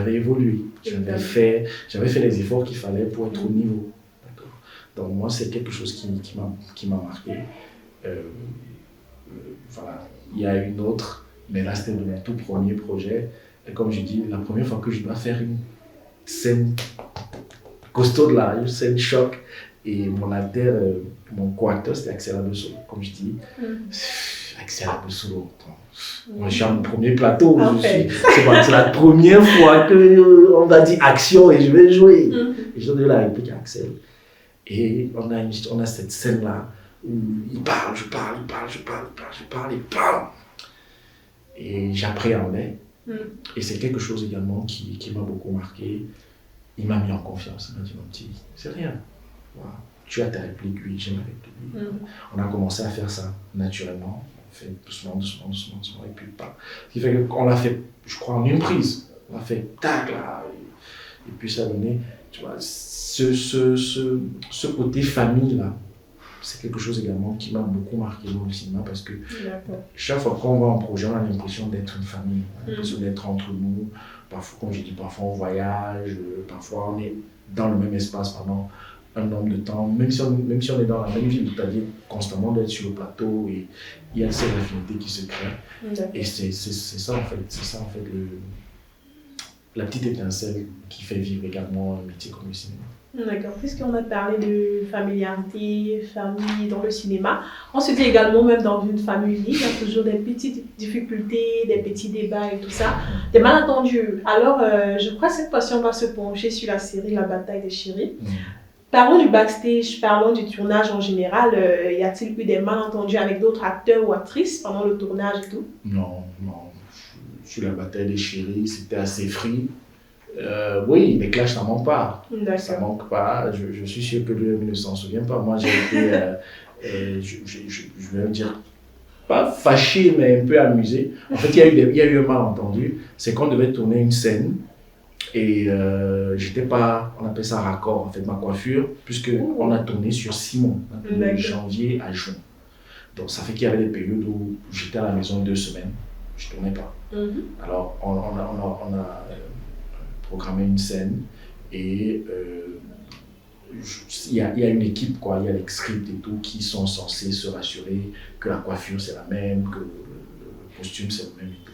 S2: évolué. J'avais fait les efforts qu'il fallait pour être au niveau. Donc moi, c'est quelque chose qui m'a marqué. Voilà. Il y a une autre, mais là, c'était de mon tout premier projet. Et comme je dis, la première fois que je dois faire une scène costaud de là, une scène choc. Et mon acteur, mon co-acteur, c'était Axel Abessolo, comme je dis. Axel Abessolo. Moi, je suis à mon premier plateau. C'est la première fois qu'on m'a dit action et je vais jouer. Et je donne la réplique à Axel. Et on a cette scène-là où il parle, je parle. Et j'appréhendais. Et c'est quelque chose également qui m'a beaucoup marqué. Il m'a mis en confiance. Il m'a dit, mon petit, c'est rien. Voilà. Tu as ta réplique, oui, j'ai ma réplique. On a commencé à faire ça naturellement. On fait doucement, et puis pas. Ce qui fait qu'on l'a fait, je crois, en une prise. On a fait tac là. Et puis ça donnait, tu vois, ce côté famille là. C'est quelque chose également qui m'a beaucoup marqué dans le cinéma parce que chaque fois qu'on va en projet, on a l'impression d'être une famille, on a l'impression d'être entre nous. Parfois, comme je dis, parfois on voyage, parfois on est dans le même espace pendant un nombre de temps, même si on est dans la même ville, c'est-à-dire constamment d'être sur le plateau et il y a cette affinité qui se crée. Et c'est ça en fait, la petite étincelle qui fait vivre également un métier comme le cinéma.
S1: D'accord, puisqu'on a parlé de familiarité, famille dans le cinéma, on se dit également, même dans une famille unie, il y a toujours des petites difficultés, des petits débats et tout ça, des malentendus. Alors, je crois que cette fois-ci, on va se pencher sur la série La Bataille des Chéris. Parlons du backstage, parlons du tournage en général. Y a-t-il eu des malentendus avec d'autres acteurs ou actrices pendant le tournage et tout?
S2: Non. Sur La Bataille des Chéris, c'était assez free. Oui, les clashs, ça manque pas. Ça manque pas. Je suis sûr que lui ne s'en souvient pas. Moi, j'ai été, je vais dire, pas fâché, mais un peu amusé. En fait, il y a eu un malentendu. C'est qu'on devait tourner une scène et j'étais pas, on appelle ça raccord, en fait, ma coiffure, puisqu'on a tourné sur 6 mois, de janvier à juin. Donc, ça fait qu'il y avait des périodes où j'étais à la maison 2 semaines, je ne tournais pas. Alors, on a programmé une scène et il y a une équipe, quoi. Il y a les scripts et tout qui sont censés se rassurer que la coiffure c'est la même, que le costume c'est le même et tout.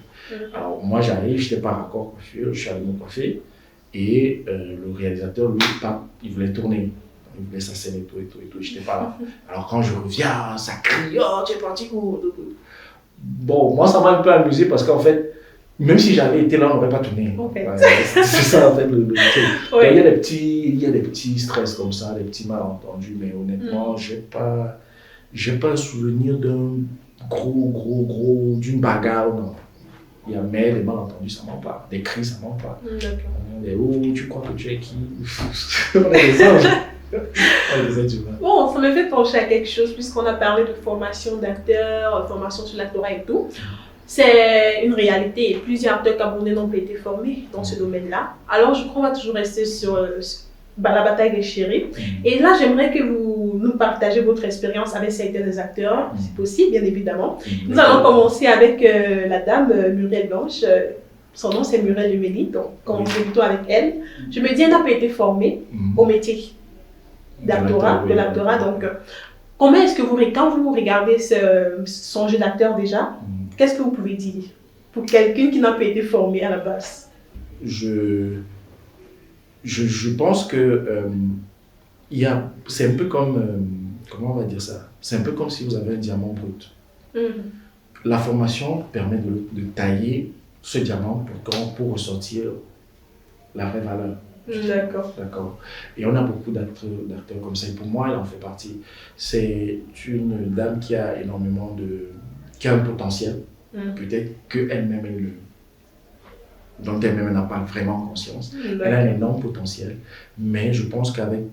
S2: Alors moi j'arrive, je n'étais pas raccord coiffure, je suis allé me coiffer et le réalisateur lui, il voulait tourner. Il voulait sa scène et tout, je n'étais pas là. Alors quand je reviens, ça crie, oh tu es parti où? Bon, moi ça m'a un peu amusé parce qu'en fait, même si j'avais été là, on n'aurait pas tourné. C'est ça en fait le truc. Il y a des petits stress comme ça, des petits malentendus, mais honnêtement, j'ai pas un souvenir d'un d'une bagarre, non. Mais les malentendus, ça manque pas. Des cris, ça manque pas. Tu crois que tu es qui? On est des anges.
S1: Bon, ça me fait pencher à quelque chose, puisqu'on a parlé de formation d'acteurs, formation sur l'actorat et tout. C'est une réalité. Plusieurs acteurs camerounais n'ont pas été formés dans ce domaine-là. Alors, je crois qu'on va toujours rester sur La Bataille des Chéris. Et là, j'aimerais que vous nous partagez votre expérience avec certains des acteurs, si possible, bien évidemment. Nous allons commencer avec la dame Muriel Blanche. Son nom, c'est Muriel Leméli. Donc, commençons plutôt avec elle. Je me dis, elle n'a pas été formée au métier d'actorat, de l'actorat. Donc, comment est-ce que quand vous regardez son jeu d'acteur déjà, qu'est-ce que vous pouvez dire pour quelqu'un qui n'a pas été formé à la base?
S2: Je pense que c'est un peu comme, comment on va dire ça? C'est un peu comme si vous avez un diamant brut. la formation permet de tailler ce diamant pour ressortir la vraie valeur.
S1: D'accord.
S2: D'accord. Et on a beaucoup d'acteurs comme ça. Et pour moi, elle en fait partie. C'est une dame qui a énormément qui a un potentiel. Peut-être qu'elle-même, dont elle-même n'a pas vraiment conscience. Elle a un énorme potentiel. Mais je pense qu'avec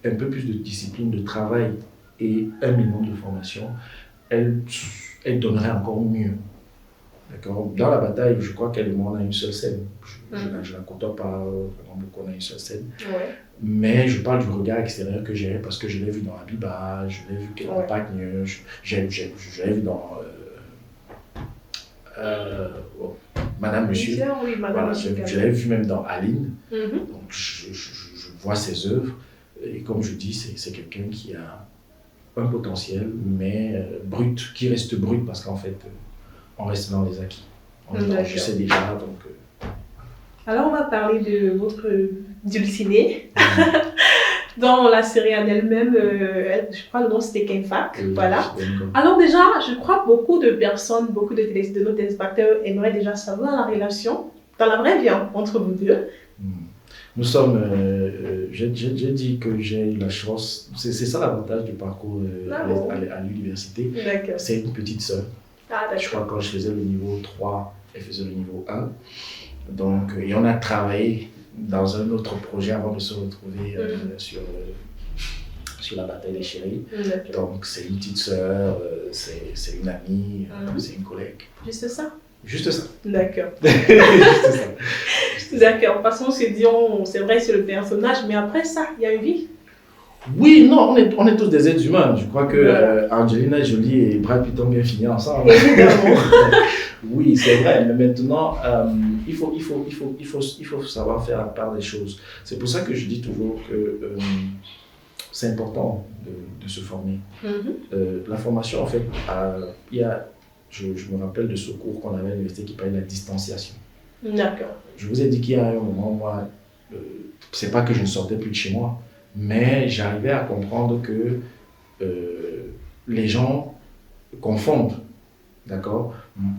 S2: un peu plus de discipline, de travail et un minimum de formation, elle donnerait encore mieux. D'accord. Dans la bataille, je crois qu'elle et moi, on a une seule scène. Je ne la côtoie pas vraiment beaucoup, on a une seule scène.
S1: Ouais.
S2: Mais je parle du regard extérieur que j'ai parce que je l'ai vu dans Abiba, je l'ai vu qu'elle compagne, je l'ai vu dans Madame Monsieur.
S1: Oui, Madame Monsieur.
S2: Je l'ai vu même dans Aline. Donc je vois ses œuvres. Et comme je dis, c'est quelqu'un qui a un potentiel, mais brut, qui reste brut parce qu'en fait, on reste dans les acquis. Je sais déjà, donc...
S1: Alors, on va parler de votre dulcinée. Dans la série en elle-même, je crois le nom c'était Kenfak. Voilà. Alors déjà, je crois beaucoup de personnes, beaucoup de nos téléspectateurs aimeraient déjà savoir la relation dans la vraie vie entre vous deux.
S2: Nous sommes, j'ai dit que j'ai eu la chance, c'est ça l'avantage du parcours à l'université. C'est une petite sœur. Je crois que quand je faisais le niveau 3, elle faisait le niveau 1. Donc, et on a travaillé dans un autre projet avant de se retrouver sur la bataille des chéris. Donc, c'est une petite sœur, c'est une amie, c'est une collègue.
S1: Juste ça?
S2: Juste ça.
S1: D'accord.
S2: Juste ça.
S1: D'accord. Parce qu'on se dit, c'est vrai, c'est le personnage, mais après ça, il y a une vie.
S2: Oui, non, on est tous des êtres humains. Je crois que Angelina Jolie et Brad Pitt ont bien fini ensemble.
S1: Évidemment.
S2: Oui, c'est vrai, mais maintenant, il faut savoir faire la part des choses. C'est pour ça que je dis toujours que c'est important de se former. La formation, en fait, je me rappelle de ce cours qu'on avait à l'université qui parlait de la distanciation.
S1: D'accord.
S2: Je vous ai dit qu'il y a un moment, moi, c'est pas que je ne sortais plus de chez moi, mais j'arrivais à comprendre que les gens confondent. D'accord.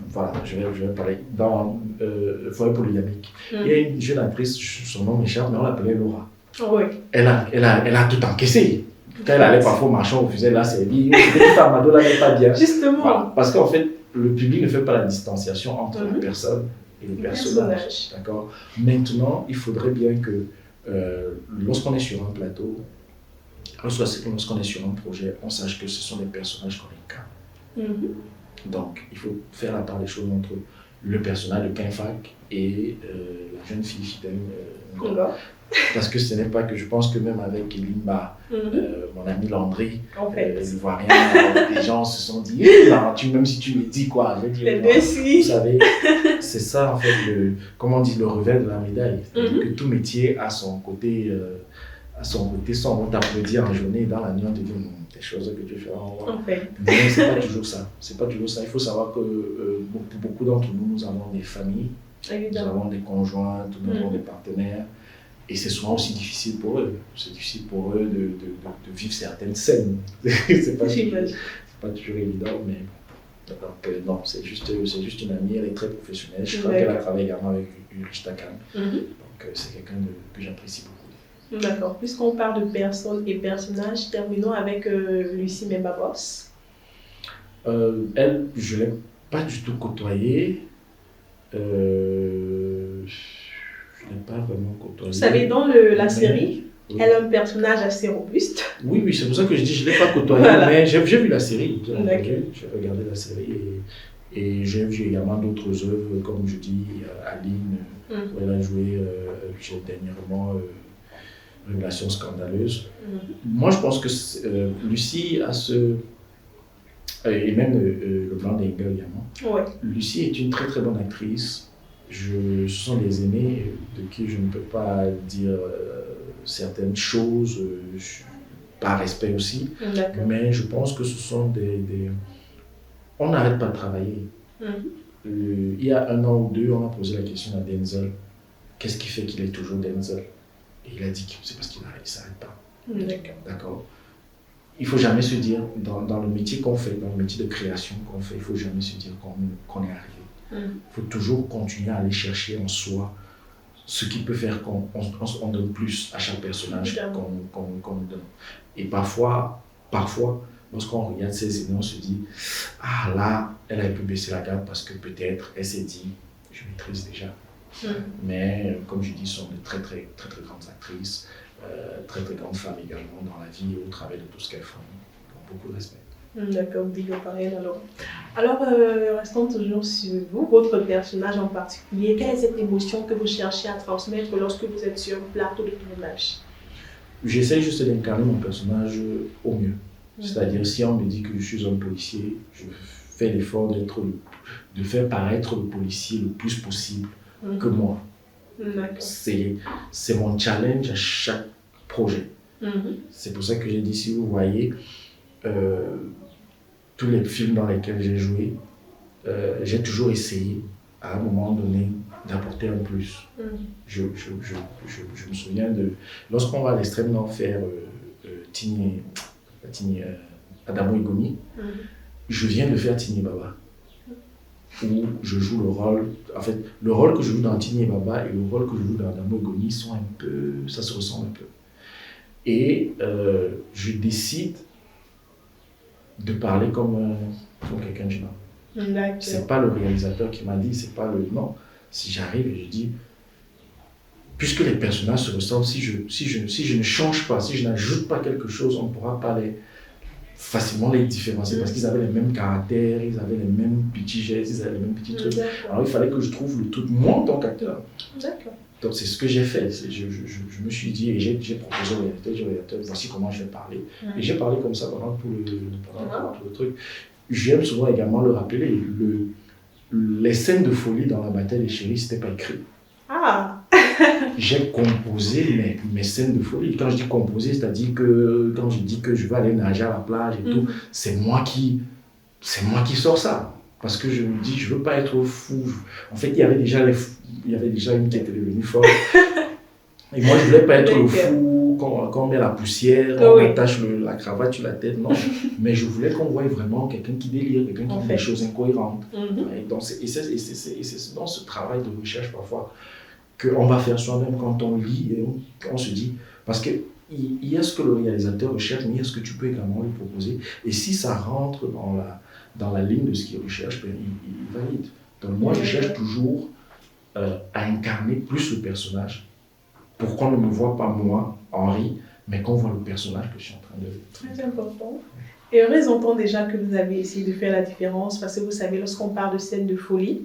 S2: Voilà, je vais parler. Dans le foyer polygamique, il y a une jeune actrice, son nom m'échappe, mais on l'appelait Laura.
S1: Oui.
S2: Elle a tout encaissé. Quand elle allait parfois au marché, on faisait la série. Cette femme-là n'est pas bien.
S1: Justement.
S2: Voilà. Parce qu'en fait, le public ne fait pas la distanciation entre les personnes et les personnages. D'accord. Maintenant, il faudrait bien que lorsqu'on est sur un plateau, lorsqu'on est sur un projet, on sache que ce sont des personnages qu'on incarne. Donc, il faut faire la part des choses entre le personnage de Kenfak et la jeune fille fidèle. Parce que ce n'est pas que je pense que même avec Elimba, mon ami Landry, les Ivoiriens, les gens se sont dit même si tu me dis quoi, je dis, vous savez, c'est ça en fait, le revers de la médaille. Que tout métier a son côté. Soit on t'applaudir en journée, dans la nuit on te dit des choses que tu fais en roi. Mais c'est pas toujours ça. C'est pas toujours ça. Il faut savoir que beaucoup d'entre nous, nous avons des familles, nous avons des conjoints, nous avons des partenaires. Et c'est souvent aussi difficile pour eux. C'est difficile pour eux de vivre certaines scènes. C'est pas toujours évident, mais non, c'est juste une amie, elle est très professionnelle. Je crois qu'elle a travaillé également avec Ulrich Takam. Donc c'est quelqu'un que j'apprécie beaucoup.
S1: D'accord. Puisqu'on parle de personnes et personnages, terminons avec Lucie Membabos.
S2: Elle, je ne l'ai pas du tout côtoyée. Je ne l'ai pas vraiment côtoyée.
S1: Vous savez, dans la série, elle a un personnage assez robuste.
S2: Oui, c'est pour ça que je dis je ne l'ai pas côtoyée, mais j'ai vu la série. J'ai regardé la série et j'ai vu également d'autres œuvres, comme je dis, Aline, où elle a joué dernièrement. Relation scandaleuse. Moi, je pense que Lucie a et même le blanc d'Engel également. Lucie est une très très bonne actrice. Ce sont des aînés de qui je ne peux pas dire certaines choses par respect aussi. Mais je pense que ce sont on n'arrête pas de travailler. Il y a 1 an ou 2, on a posé la question à Denzel. Qu'est-ce qui fait qu'il est toujours Denzel? Et il a dit que c'est parce qu'il ne s'arrête pas. D'accord. il ne faut jamais se dire, dans le métier qu'on fait, dans le métier de création qu'on fait, il ne faut jamais se dire qu'on est arrivé. Il faut toujours continuer à aller chercher en soi ce qui peut faire qu'on donne plus à chaque personnage qu'on nous donne. Et parfois, lorsqu'on regarde ces aînés, on se dit « Ah là, elle a pu baisser la garde parce que peut-être elle s'est dit « Je maîtrise déjà ». Mais comme je dis, ce sont de très très grandes actrices, très très grandes femmes également dans la vie et au travers de tout ce qu'elles font. Donc, beaucoup de respect.
S1: D'accord, Bigo pareil alors. Alors, restons toujours sur vous, votre personnage en particulier. Quelle est cette émotion que vous cherchez à transmettre lorsque vous êtes sur un plateau de tournage?
S2: J'essaie juste d'incarner mon personnage au mieux. C'est-à-dire, si on me dit que je suis un policier, je fais l'effort de faire paraître le policier le plus possible que moi. C'est mon challenge à chaque projet. C'est pour ça que j'ai dit, si vous voyez, tous les films dans lesquels j'ai joué, j'ai toujours essayé, à un moment donné, d'apporter un plus. Je me souviens de... Lorsqu'on va à l'extrême nord faire Adamo et Gomi, je viens de faire Tini Baba, où je joue le rôle... En fait, le rôle que je joue dans Tini Baba et le rôle que je joue dans Adamo et Gomi sont un peu... Ça se ressemble un peu. Et je décide de parler comme quelqu'un de général. C'est pas le réalisateur qui m'a dit, c'est pas le... Non, si j'arrive et je dis, puisque les personnages se ressemblent, si je ne change pas, si je n'ajoute pas quelque chose, on ne pourra pas facilement les différencier parce qu'ils avaient les mêmes caractères, ils avaient les mêmes petits gestes, ils avaient les mêmes petits trucs. Alors il fallait que je trouve le truc, moi en tant qu'acteur. Donc c'est ce que j'ai fait. Je me suis dit, et j'ai proposé au réalisateur, voici comment je vais parler. Et j'ai parlé comme ça pendant tout le truc. J'aime souvent également le rappeler, les scènes de folie dans la bataille des chéris, c'était pas écrit. J'ai composé mes scènes de folie. Quand je dis composer, c'est-à-dire que quand je dis que je vais aller nager à la plage et tout, c'est moi qui sors ça. Parce que je me dis, je veux pas être fou. En fait, il y avait déjà une qui était devenue folle. Et moi, je voulais pas être le fou, qu'on met la poussière, on attache la cravate sur la tête, non. Mais je voulais qu'on voie vraiment quelqu'un qui délire, quelqu'un qui dit des choses incohérentes. Et donc, c'est dans ce travail de recherche parfois qu'on va faire soi-même quand on lit et on se dit, parce qu'il y a ce que le réalisateur recherche, mais il y a ce que tu peux également lui proposer. Et si ça rentre dans la ligne de ce qu'il recherche, ben, il valide. Donc moi, je cherche toujours à incarner plus le personnage pour qu'on ne me voit pas moi, Henri, mais qu'on voit le personnage que je suis en train de vivre.
S1: Très important. Et on entend déjà que vous avez essayé de faire la différence parce que vous savez, lorsqu'on parle de scène de folie,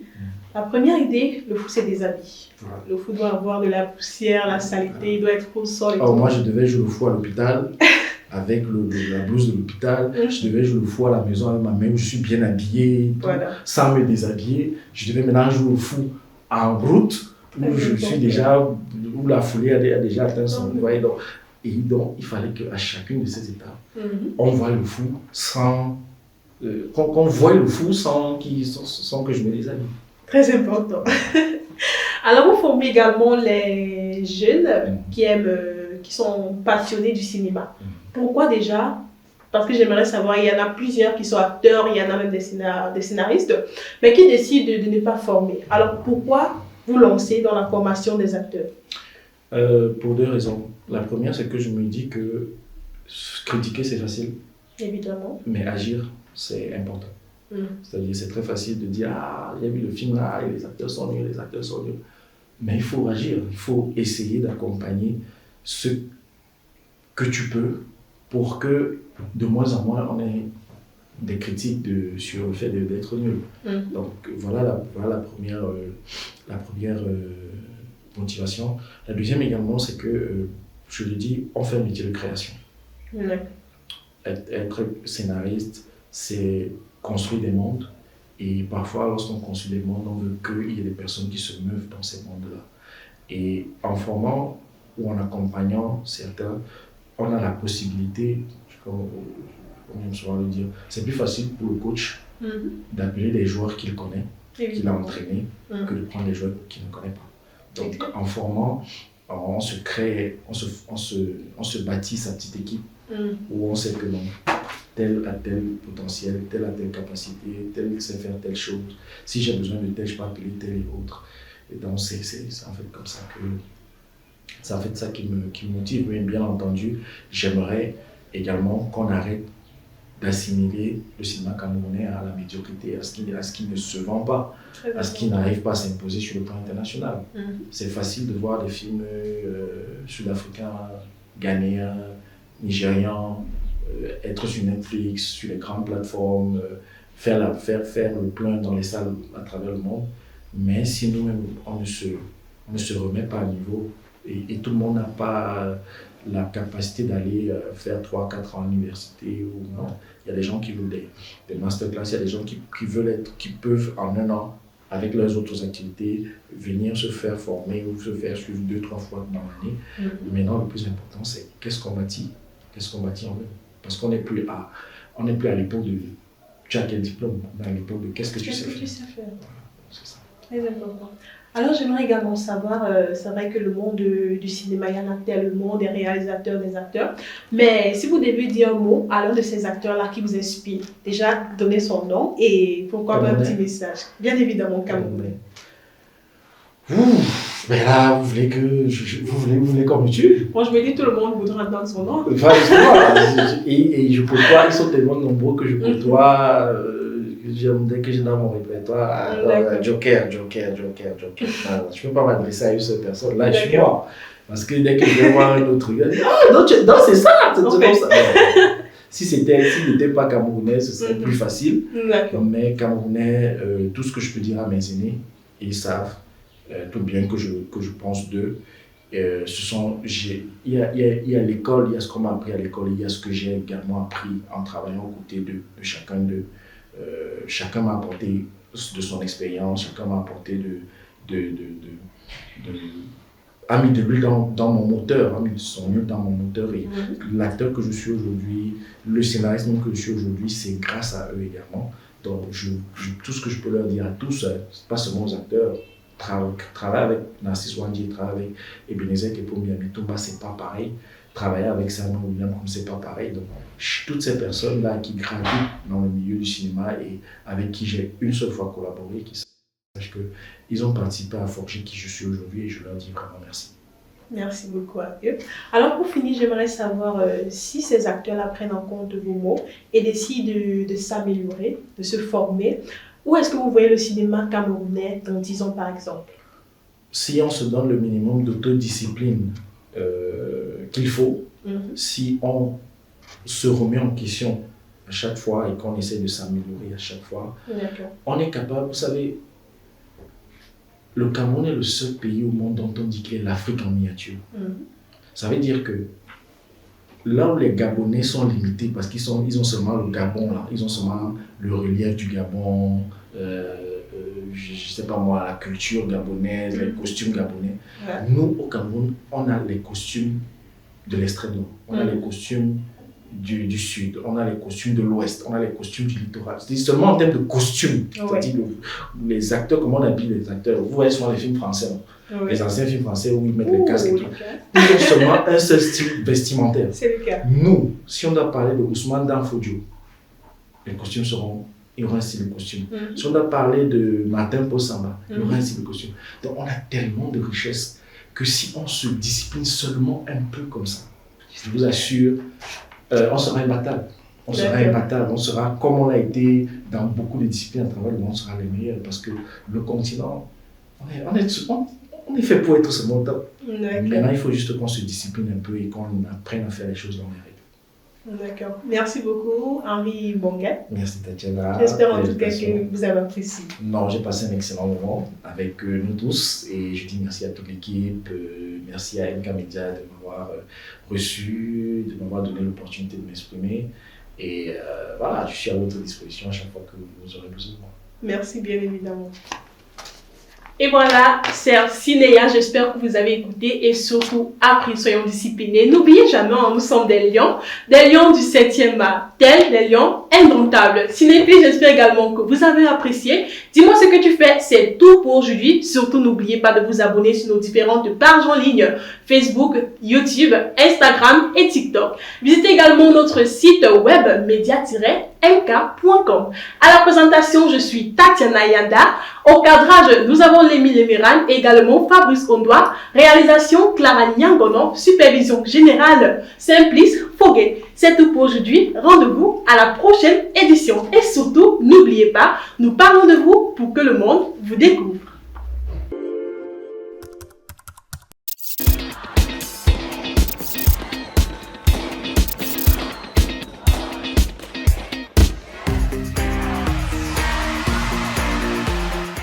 S1: la première idée, le fou c'est des habits. Voilà. Le fou doit avoir de la poussière, la saleté, il doit être au sol et tout.
S2: Moi je devais jouer le fou à l'hôpital avec la blouse de l'hôpital. Je devais jouer le fou à la maison avec ma mère où je suis bien habillé, sans me déshabiller. Je devais maintenant jouer le fou en route où la folie a déjà atteint son niveau. Donc il fallait qu'à chacune de ces étapes, on voit le fou qu'on voit le fou sans que je me déshabille.
S1: Très important. Alors, vous formez également les jeunes qui sont passionnés du cinéma. Pourquoi déjà? Parce que j'aimerais savoir, il y en a plusieurs qui sont acteurs, il y en a même des scénaristes, mais qui décident de ne pas former. Alors, pourquoi vous lancez dans la formation des acteurs?
S2: Pour deux raisons. La première, c'est que je me dis que critiquer, c'est facile.
S1: Évidemment.
S2: Mais agir, c'est important. C'est-à-dire, c'est très facile de dire « Ah, j'ai vu le film là, et les acteurs sont nuls, les acteurs sont nuls. » Mais il faut agir, il faut essayer d'accompagner ce que tu peux pour que de moins en moins on ait des critiques sur le fait d'être nul. Donc voilà la première motivation. La deuxième également, c'est que, je le dis, on fait un métier de création. Être scénariste, c'est construire des mondes. Et parfois, lorsqu'on construit des mondes, on veut qu'il y ait des personnes qui se meuvent dans ces mondes-là. Et en formant ou en accompagnant certains, on a la possibilité, comme j'aime souvent le dire, c'est plus facile pour le coach d'appeler des joueurs qu'il connaît, qu'il a entraînés, que de prendre des joueurs qu'il ne connaît pas. Donc, en formant, on se crée, on se bâtit sa petite équipe où on sait que non, tel a tel potentiel, tel a telle capacité, tel sait faire telle chose. Si j'ai besoin de tel, je peux appeler tel et autre. Et donc, c'est en fait comme ça que c'est en fait ça qui me motive. Mais bien entendu, j'aimerais également qu'on arrête d'assimiler le cinéma camerounais à la médiocrité, à ce qui ne se vend pas, à ce qui n'arrive pas à s'imposer sur le plan international. C'est facile de voir des films sud-africains, ghanéens, nigérians, être sur Netflix, sur les grandes plateformes, faire le plein dans les salles à travers le monde. Mais si nous-mêmes, on ne se remet pas à niveau, et tout le monde n'a pas la capacité d'aller faire 3-4 ans à l'université ou non. Il y a des gens qui veulent des masterclass, il y a des gens qui peuvent en un an, avec leurs autres activités, venir se faire former ou se faire suivre 2-3 fois dans l'année. Maintenant, le plus important, c'est qu'est-ce qu'on bâtit en eux. Parce qu'on n'est plus à l'époque de tu as quel diplôme, on est à l'époque de qu'est-ce que tu sais faire. Voilà, c'est ça.
S1: Très important. Alors, j'aimerais également savoir, c'est vrai que le monde du cinéma, il y en a tellement, des réalisateurs, des acteurs, mais si vous devez dire un mot à l'un de ces acteurs-là qui vous inspire, déjà donner son nom et pourquoi pas un petit message. Bien évidemment, camerounais.
S2: Mais là, vous voulez qu'on me tue?
S1: Moi, je me dis tout le monde voudra entendre son nom.
S2: Enfin, et je côtoie, ils sont tellement nombreux que je côtoie. Dès que j'ai dans mon répertoire, Joker. Non, je ne peux pas m'adresser à une seule personne. Là, je suis mort. Parce que dès que je vais voir un autre gars, non, c'est ça, c'est comme ça. S'il n'était pas camerounais, ce serait plus facile. Mais camerounais, tout ce que je peux dire à mes aînés, ils savent tout bien que je pense d'eux. Il y a l'école, il y a ce qu'on m'a appris à l'école, il y a ce que j'ai également appris en travaillant aux côtés de chacun d'eux. Chacun m'a apporté de son expérience, chacun m'a apporté a mis de l'huile dans mon moteur, a mis de son huile dans mon moteur. Et l'acteur que je suis aujourd'hui, le scénariste que je suis aujourd'hui, c'est grâce à eux également. Donc tout ce que je peux leur dire à tous, pas seulement aux acteurs, travailler avec Narcisse Wandi, travailler avec Ebenezer Kepomi Abitumba, c'est pas pareil. Travailler avec Simon William comme c'est pas pareil. Donc, toutes ces personnes-là qui gravitent dans le milieu du cinéma et avec qui j'ai une seule fois collaboré, qui sachent qu'ils ont participé à forger qui je suis aujourd'hui et je leur dis vraiment merci.
S1: Merci beaucoup à eux. Alors pour finir, j'aimerais savoir si ces acteurs-là prennent en compte vos mots et décident de s'améliorer, de se former. Où est-ce que vous voyez le cinéma camerounais dans 10 ans par exemple?
S2: Si on se donne le minimum d'autodiscipline qu'il faut, si on se remet en question à chaque fois et qu'on essaie de s'améliorer à chaque fois, on est capable, vous savez, le Cameroun est le seul pays au monde dont on dit qu'il est l'Afrique en miniature. Ça veut dire que là où les Gabonais sont limités parce qu'ils ont seulement le Gabon, là, ils ont seulement le relief du Gabon, je ne sais pas moi, la culture gabonaise, les costumes gabonais. Nous, au Cameroun, on a les costumes de l'extrême nord, on a les costumes du sud, on a les costumes de l'ouest, on a les costumes du littoral. C'est seulement en termes de costumes, c'est-à-dire les acteurs, comment on habille les acteurs. Vous voyez souvent les films français, les anciens films français où ils mettent les casques et tout. Ils ont seulement un seul style vestimentaire.
S1: C'est le cas.
S2: Nous, si on doit parler de Ousmane Danfodio, les costumes il y aura un style de costume. Si on doit parler de Martin Possamba, il y aura un style de costume. Donc on a tellement de richesses que si on se discipline seulement un peu comme ça, je vous assure, on sera imbattable. On sera comme on a été dans beaucoup de disciplines à travers le monde, on sera les meilleurs parce que le continent, on est fait pour être ce monde. Maintenant, il faut juste qu'on se discipline un peu et qu'on apprenne à faire les choses dans les règles.
S1: D'accord. Merci beaucoup, Henri Bonguet.
S2: Merci, Tatiana.
S1: J'espère en tout cas que vous avez apprécié.
S2: Non, j'ai passé un excellent moment avec nous tous et je dis merci à toute l'équipe. Merci à MK Media de m'avoir reçu, de m'avoir donné l'opportunité de m'exprimer. Et voilà, je suis à votre disposition à chaque fois que vous aurez besoin de moi.
S1: Merci bien évidemment. Et voilà, chers cinéastes, j'espère que vous avez écouté et surtout appris. Soyons disciplinés. N'oubliez jamais, nous sommes des lions du 7e art, tels des lions indomptables. Cinéphile, j'espère également que vous avez apprécié. Dis-moi ce que tu fais, c'est tout pour aujourd'hui. Surtout, n'oubliez pas de vous abonner sur nos différentes pages en ligne, Facebook, YouTube, Instagram et TikTok. Visitez également notre site web media-mk.com. À la présentation, je suis Tatiana Yanda. Au cadrage, nous avons Lémi Lemeran et également Fabrice Ondoa. Réalisation Clara Nyangono. Supervision générale Simplice Foguet. C'est tout pour aujourd'hui. Rendez-vous à la prochaine édition. Et surtout, n'oubliez pas, nous parlons de vous pour que le monde vous découvre.